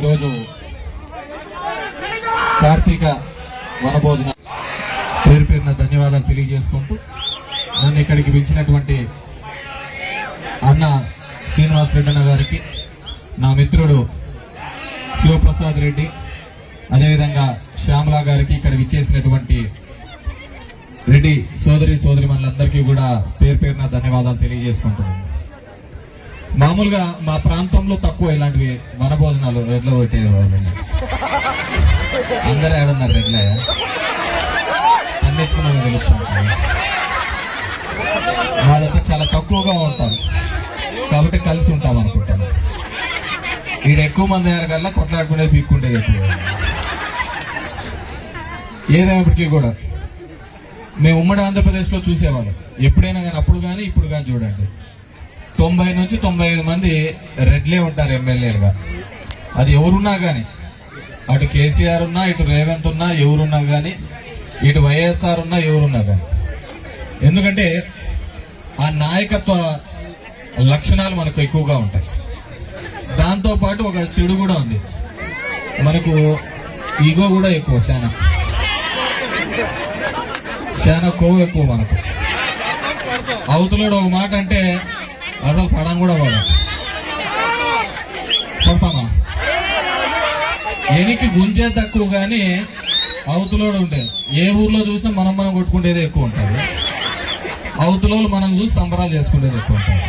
ఈరోజు కార్తీక వనభోజన పేరు పేరున ధన్యవాదాలు తెలియజేసుకుంటూ నన్ను ఇక్కడికి పిలిచినటువంటి అన్న శ్రీనివాస్ రెడ్డి అన్న గారికి, నా మిత్రుడు శివప్రసాద్ రెడ్డి, అదేవిధంగా శ్యామలా గారికి, ఇక్కడ విచ్చేసినటువంటి రెడ్డి సోదరి మనందరికీ కూడా పేరు పేరున ధన్యవాదాలు తెలియజేసుకుంటున్నాను. మామూలుగా మా ప్రాంతంలో తక్కువ ఇలాంటివి వనభోజనాలు రెడ్లో పెట్టేవాళ్ళు. అందరూ ఏడున్నారు రెడ్లే అందించుకున్నాను తెలుస్తాను. మాదంతా చాలా తక్కువగా ఉంటాం కాబట్టి కలిసి ఉంటాం అనుకుంటాను. ఈడ ఎక్కువ మంది అయ్యారు కల్లా కొట్లాడుకునేది పీక్కుంటేది ఎక్కువ. ఏదైనప్పటికీ కూడా మేము ఉమ్మడి ఆంధ్రప్రదేశ్ లో చూసేవాళ్ళం. ఎప్పుడైనా కానీ అప్పుడు కానీ ఇప్పుడు కానీ చూడండి 90 నుంచి 95 మంది రెడ్లే ఉంటారు ఎమ్మెల్యేలుగా. అది ఎవరున్నా కానీ, అటు కేసీఆర్ ఉన్నా, ఇటు రేవంత్ ఉన్నా, ఎవరున్నా కానీ, ఇటు వైఎస్ఆర్ ఉన్నా, ఎవరున్నా కానీ. ఎందుకంటే ఆ నాయకత్వ లక్షణాలు మనకు ఎక్కువగా ఉంటాయి. దాంతో పాటు ఒక చెడు కూడా ఉంది, మనకు ఈగో కూడా ఎక్కువ, శానా కొవ్వు ఎక్కువ మనకు. అవతలోడు ఒక మాట అంటే అసలు పడం కూడా పడతామా, ఎనికి గుంజేది తక్కువ కానీ అవతలోడు ఉంటే ఏ ఊర్లో చూసినా మనం కొట్టుకునేది ఎక్కువ ఉంటుంది. అవతలోళ్ళు మనం చూసి సంబరాలు చేసుకునేది ఎక్కువ ఉంటుంది.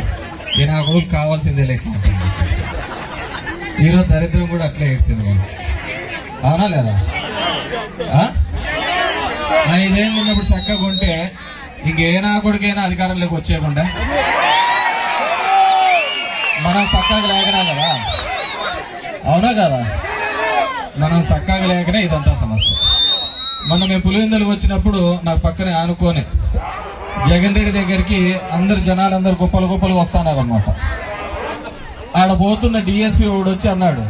ఈ నాకు ఊరికి కావాల్సిందే లెక్క ఉంటుంది. ఈరోజు దరిద్రం కూడా అట్లే ఏడ్చింది మనం, అవునా లేదా? 5 ఏళ్ళు ఉన్నప్పుడు చక్కగా ఉంటే ఇంకే నాకుడికైనా అధికారంలోకి వచ్చేయకుండా మనం చక్కగా లేకనా కదా, అవునా కదా? మనం చక్కగా లేకనే ఇదంతా సమస్య. మొన్న మేము పులివెందులకు వచ్చినప్పుడు నాకు పక్కనే ఆనుకొని జగన్ రెడ్డి దగ్గరికి జనాలందరూ గొప్పలు వస్తానన్నమాట. ఆడ పోతున్న డిఎస్పీ వాడు వచ్చి అన్నాడు,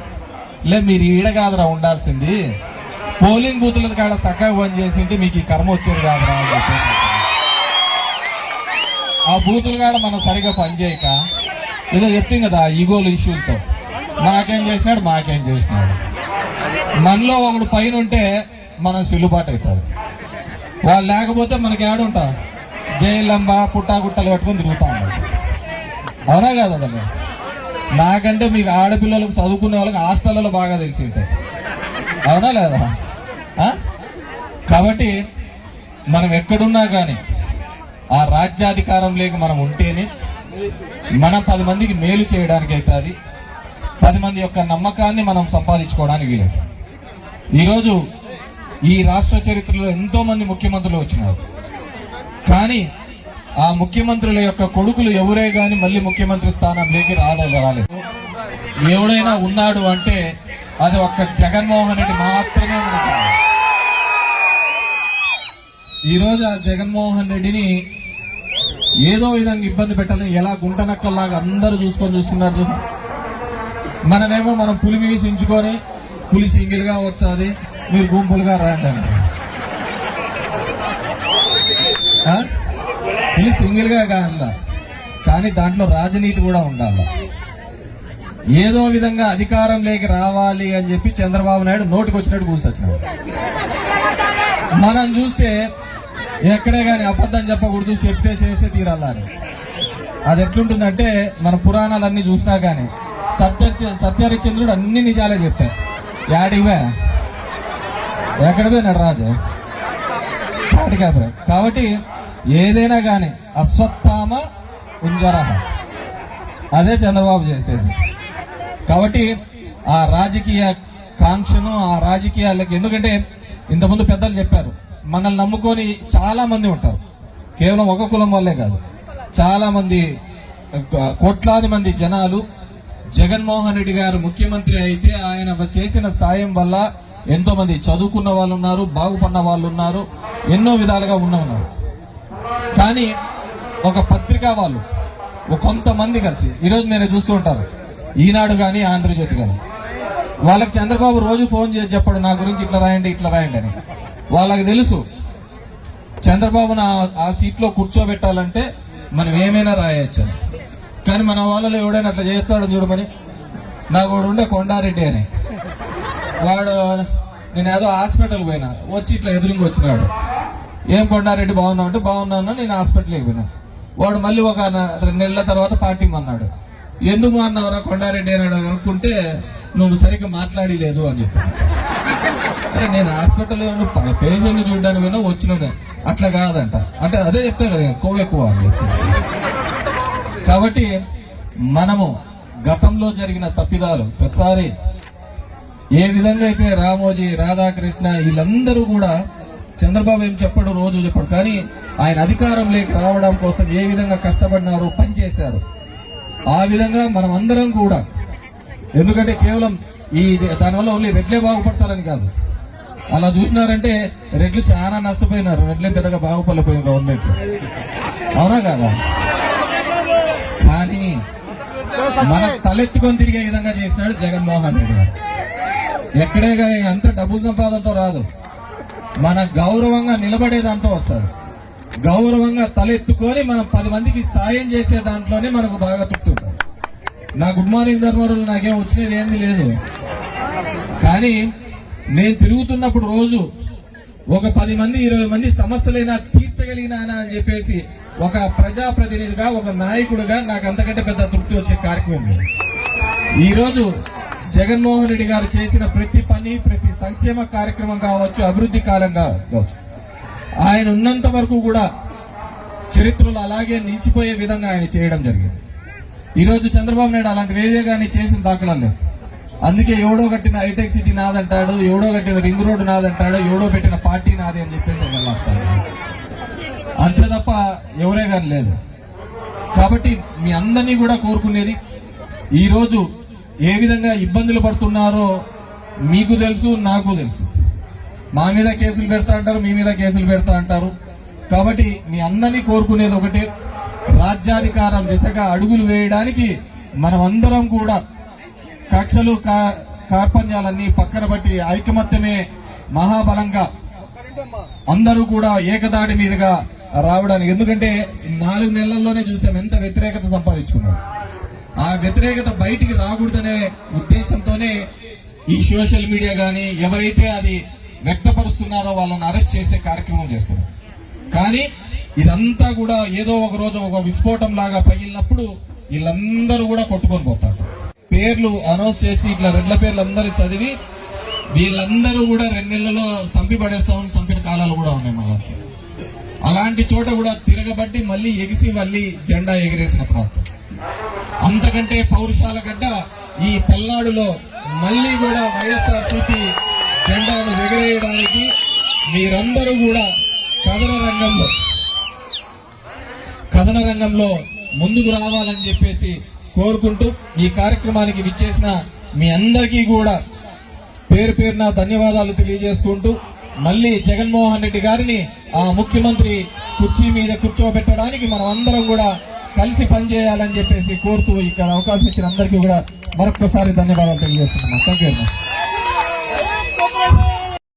లే మీరు ఈడ కాదురా ఉండాల్సింది, పోలింగ్ బూతుల కాడ చక్కగా పని చేసింటే మీకు ఈ కర్మ వచ్చేది కాదురా అని చెప్పి. ఆ బూతుల కాడ మనం సరిగా పనిచేయక ఏదో చెప్తాం కదా ఈగోలు ఇష్యూలతో, మాకేం చేసినాడు మనలో ఒకడు పైన ఉంటే మనం సిల్లుబాటు అవుతుంది. వాళ్ళు లేకపోతే మనకి ఏడుంటా జైలంబ పుట్టాగుట్టలు పట్టుకొని తిరుగుతా ఉండాలి, అవునా కదా? అదే నాకంటే మీకు ఆడపిల్లలకు చదువుకునే వాళ్ళకి హాస్టళ్లలో బాగా తెలిసి ఉంటాయి, అవునా లేదా? కాబట్టి మనం ఎక్కడున్నా కానీ ఆ రాజ్యాధికారం లేక మనం ఉంటేనే మనం 10 మందికి మేలు చేయడానికి అవుతుంది, 10 మంది యొక్క నమ్మకాన్ని మనం సంపాదించుకోవడానికి వీలేదు. ఈరోజు ఈ రాష్ట్ర చరిత్రలో ఎంతో మంది ముఖ్యమంత్రులు వచ్చినారు, కానీ ఆ ముఖ్యమంత్రుల యొక్క కొడుకులు ఎవరే గాని మళ్ళీ ముఖ్యమంత్రి స్థానంలోకి రాలేదు. ఎవడైనా ఉన్నాడు అంటే అది ఒక్క జగన్మోహన్ రెడ్డి మాత్రమే. ఈరోజు ఆ జగన్మోహన్ రెడ్డిని ఏదో విధంగా ఇబ్బంది పెట్టాలని ఎలా గుంటనక్కల్లాగా అందరూ చూస్తున్నారు. మనమేమో మనం పులి మీసించుకొని పులి సింగిల్ గా వచ్చాది, మీరు గుంపులుగా రండి అని. పులి సింగిల్ గా కాదా, కానీ దాంట్లో రాజనీతి కూడా ఉండాలి. ఏదో విధంగా అధికారం లేక రావాలి అని చెప్పి చంద్రబాబు నాయుడు నోటికి వచ్చినట్టు కూర్చొచ్చినాడు. మనం చూస్తే ఎక్కడే గాని అబద్ధం చెప్పకూడదు, చెప్తే చేసే తీరాలని. అది ఎట్లుంటుందంటే మన పురాణాలన్నీ చూసినా గానీ సత్యహరిశ్చంద్రుడు అన్ని నిజాలే చెప్పారు. యాడివే ఎక్కడ పోయినాడు రాజు కాబట్టి ఏదైనా గాని అశ్వత్థామ ఉంజరహ, అదే చంద్రబాబు చేసేది. కాబట్టి ఆ రాజకీయ కాంక్షను, ఆ రాజకీయాలకి, ఎందుకంటే ఇంతకుముందు పెద్దలు చెప్పారు, మనల్ని నమ్ముకొని చాలా మంది ఉంటారు. కేవలం ఒక కులం వల్లే కాదు, చాలా మంది కోట్లాది మంది జనాలు జగన్మోహన్ రెడ్డి గారు ముఖ్యమంత్రి అయితే ఆయన చేసిన సాయం వల్ల ఎంతో మంది చదువుకున్న వాళ్ళు ఉన్నారు, బాగుపడిన వాళ్ళు ఉన్నారు, ఎన్నో విధాలుగా ఉన్నారు. కానీ ఒక పత్రికా వాళ్ళు కొంతమంది కలిసి ఈరోజు నేను చూస్తూ ఉంటారు, ఈనాడు కానీ ఆంధ్రజ్యోతి కానీ, వాళ్ళకి చంద్రబాబు రోజు ఫోన్ చేసి చెప్పాడు నా గురించి ఇట్లా రాయండి అని. వాళ్ళకి తెలుసు చంద్రబాబును ఆ సీట్లో కూర్చోబెట్టాలంటే మనం ఏమైనా రాయొచ్చు. కానీ మన వాళ్ళలో ఎవడైనా అట్లా చేస్తాడో చూడమని. నాకు ఉండే కొండారెడ్డి అని వాడు నేను ఏదో హాస్పిటల్ పోయినా, వచ్చి ఇట్లా ఎదురుగా వచ్చినాడు. ఏం కొండారెడ్డి బాగున్నావు అంటే బాగున్నాను, నేను హాస్పిటల్కి పోయినా. వాడు మళ్ళీ ఒక 2 నెలల తర్వాత పార్టీ అన్నాడు. ఎందుకు అన్నావురా కొండారెడ్డి అని అనుకుంటే నువ్వు సరిగ్గా మాట్లాడలేదు అని చెప్పాను. అరే నేను హాస్పిటల్ పేషెంట్ చూడడానికి పోయినా వచ్చిన అట్లా కాదంట. అంటే అదే చెప్తాను కదా, కొవ్వు ఎక్కువ అని చెప్పి. కాబట్టి మనము గతంలో జరిగిన తప్పిదాలు ప్రతిసారి ఏ విధంగా అయితే రామోజీ, రాధాకృష్ణ వీళ్ళందరూ కూడా చంద్రబాబు ఏం చెప్పాడు, రోజు చెప్పాడు, కానీ ఆయన అధికారంలోకి రావడం కోసం ఏ విధంగా కష్టపడినారు, పనిచేశారు. ఆ విధంగా మనం అందరం కూడా, ఎందుకంటే కేవలం దానివల్ల ఓన్లీ రెడ్లే బాగుపడతారని కాదు. అలా చూసినారంటే రెడ్లు చాలా నష్టపోయినారు, రెడ్లే పెద్దగా బాగుపడలేకపోయింది గవర్నమెంట్, అవునా కాదా? కానీ మన తలెత్తుకొని తిరిగే విధంగా చేసినాడు జగన్మోహన్ రెడ్డి గారు. ఎక్కడే కానీ అంత డబ్బు సంపాదనతో రాదు, మన గౌరవంగా నిలబడేదాంతో వస్తారు. గౌరవంగా తలెత్తుకొని మనం 10 మందికి సాయం చేసే దాంట్లోనే మనకు బాగా తృప్తి ఉంటుంది. నా గుడ్ మార్నింగ్ ధర్మవరంలో నాకేం వచ్చినది ఏంది లేదు, కానీ నేను తిరుగుతున్నప్పుడు రోజు ఒక 10 మంది 20 మంది సమస్యలైనా తీర్చగలిగినానా అని చెప్పేసి ఒక ప్రజాప్రతినిధిగా, ఒక నాయకుడిగా నాకు అంతకంటే పెద్ద తృప్తి వచ్చే కార్యక్రమం. ఈరోజు జగన్మోహన్ రెడ్డి గారు చేసిన ప్రతి పని, ప్రతి సంక్షేమ కార్యక్రమం కావచ్చు, అభివృద్ధి కాలంగా కావచ్చు, ఆయన ఉన్నంత వరకు కూడా చరిత్రలో అలాగే నిలిచిపోయే విధంగా ఆయన చేయడం జరిగింది. ఈరోజు చంద్రబాబు నాయుడు అలాంటి వేవేగాన్ని చేసిన దాఖలా లేవు. అందుకే ఎవడో కట్టిన హైటెక్ సిటీ నాదంటాడు, ఎవడో కట్టిన రింగ్ రోడ్డు నాదంటాడు, ఎవడో పెట్టిన పార్టీ నాది అని చెప్పేసి వెళ్ళాడు. అంతే తప్ప ఎవరే కానీ లేదు. కాబట్టి మీ అందరినీ కూడా కోరుకునేది, ఈరోజు ఏ విధంగా ఇబ్బందులు పడుతున్నారో మీకు తెలుసు, నాకు తెలుసు. మా మీద కేసులు పెడతా అంటారు, మీ మీద కేసులు పెడతా అంటారు. కాబట్టి మీ అందరినీ కోరుకునేది ఒకటే, రాజ్యాధికారం దిశగా అడుగులు వేయడానికి మనమందరం కూడా కక్షలు కార్పణ్యాలన్నీ పక్కన బట్టి ఐకమత్యమే మహాబలంగా అందరూ కూడా ఏకదాడి మీదుగా రావడానికి. ఎందుకంటే 4 నెలల్లోనే చూసాం ఎంత వ్యతిరేకత సంపాదించుకున్నాం. ఆ వ్యతిరేకత బయటికి రాకూడదనే ఉద్దేశంతోనే ఈ సోషల్ మీడియా గాని ఎవరైతే అది వ్యక్తపరుస్తున్నారో వాళ్ళని అరెస్ట్ చేసే కార్యక్రమం చేస్తున్నారు. కానీ ఇదంతా కూడా ఏదో ఒక రోజు ఒక విస్ఫోటం లాగా పగిలినప్పుడు వీళ్ళందరూ కూడా కొట్టుకొని పోతారు. పేర్లు అనౌన్స్ చేసి ఇట్లా రెడ్ల పేర్లు అందరూ చదివి వీళ్ళందరూ కూడా 2 నెలల్లో సంపి పడేస్తామని సంపిన కాలాలు కూడా ఉన్నాయి మా దాంట్లో. అలాంటి చోట కూడా తిరగబట్టి మళ్ళీ ఎగిసి మళ్ళీ జెండా ఎగిరేసిన ప్రాంతం. అంతకంటే పౌరుషాల గడ్డ ఈ పల్నాడులో మళ్ళీ కూడా వైఎస్ఆర్సీపీ జెండాను ఎగిరేయడానికి మీరందరూ కూడా కథన రంగంలో ముందుకు రావాలని చెప్పేసి కోరుకుంటూ ఈ కార్యక్రమానికి విచ్చేసిన మీ అందరికీ కూడా పేరు పేరున ధన్యవాదాలు తెలియజేసుకుంటూ మళ్ళీ జగన్మోహన్ రెడ్డి గారిని ఆ ముఖ్యమంత్రి కుర్చీ మీద కూర్చోబెట్టడానికి మనం అందరం కూడా కలిసి పనిచేయాలని చెప్పేసి కోరుతూ ఇక్కడ అవకాశం ఇచ్చిన అందరికీ కూడా మరొకసారి ధన్యవాదాలు తెలియజేస్తున్నాం. Thank you very much.